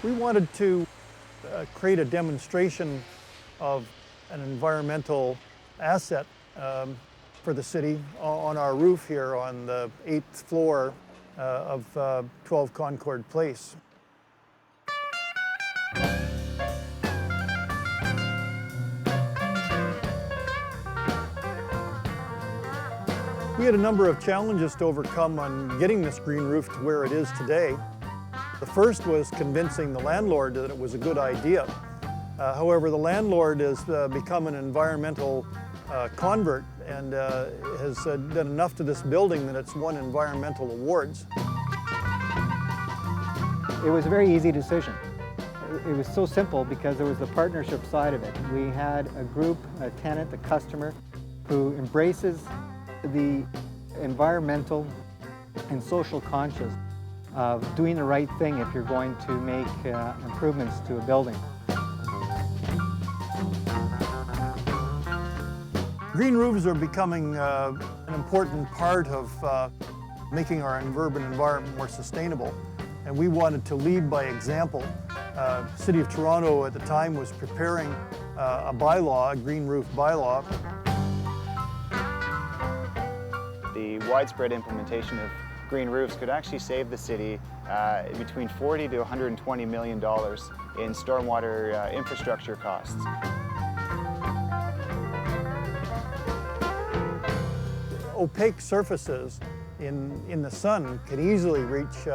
We wanted to create a demonstration of an environmental asset for the city on our roof here on the 8th floor of 12 Concord Place. We had a number of challenges to overcome on getting this green roof to where it is today. The first was convincing the landlord that it was a good idea. However, the landlord has become an environmental convert and has done enough to this building that it's won environmental awards. It was a very easy decision. It was so simple because there was the partnership side of it. We had a group, a tenant, a customer, who embraces the environmental and social conscious of doing the right thing if you're going to make improvements to a building. Green roofs are becoming an important part of making our urban environment more sustainable, and we wanted to lead by example. City of Toronto at the time was preparing a bylaw, a green roof bylaw. The widespread implementation of green roofs could actually save the city between $40 to $120 million in stormwater infrastructure costs. Opaque surfaces in the sun can easily reach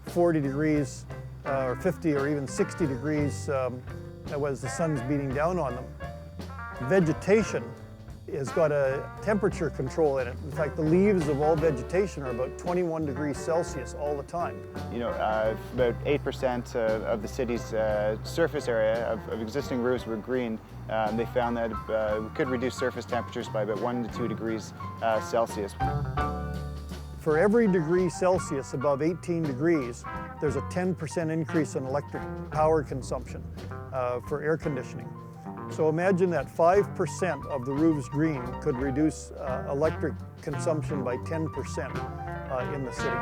40 degrees or 50 or even 60 degrees as the sun's beating down on them. Vegetation has got a temperature control in it. In fact, the leaves of all vegetation are about 21 degrees Celsius all the time. You know, about 8% of the city's surface area of existing roofs were green. They found that we could reduce surface temperatures by about 1 to 2 degrees Celsius. For every degree Celsius above 18 degrees, there's a 10% increase in electric power consumption for air conditioning. So imagine that 5% of the roof's green could reduce electric consumption by 10% in the city.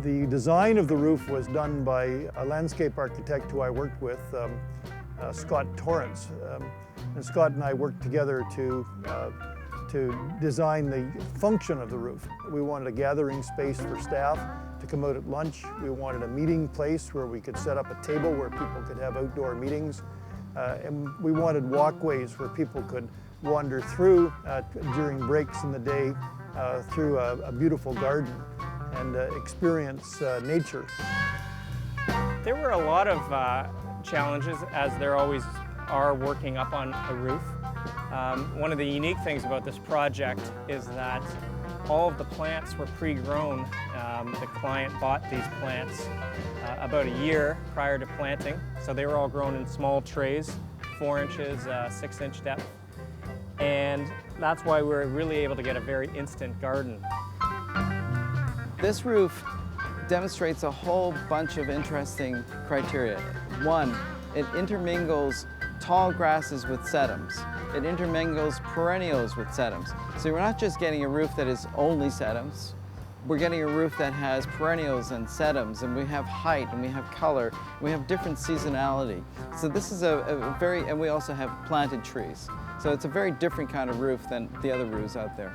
The design of the roof was done by a landscape architect who I worked with, Scott Torrance. And Scott and I worked together to design the function of the roof. We wanted a gathering space for staff to come out at lunch. We wanted a meeting place where we could set up a table where people could have outdoor meetings. And we wanted walkways where people could wander through during breaks in the day through a beautiful garden and experience nature. There were a lot of challenges, as there always are working up on a roof. One of the unique things about this project is that all of the plants were pre-grown. The client bought these plants about a year prior to planting, so they were all grown in small trays, 4 inches, 6-inch depth, and that's why we're really able to get a very instant garden. This roof demonstrates a whole bunch of interesting criteria. One, it intermingles tall grasses with sedums. It intermingles perennials with sedums. So we're not just getting a roof that is only sedums, we're getting a roof that has perennials and sedums, and we have height, and we have color, and we have different seasonality. So this is and we also have planted trees. So it's a very different kind of roof than the other roofs out there.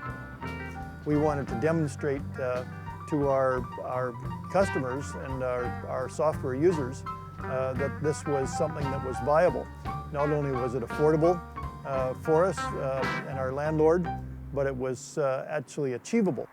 We wanted to demonstrate to our customers and our software users that this was something that was viable. Not only was it affordable for us and our landlord, but it was actually achievable.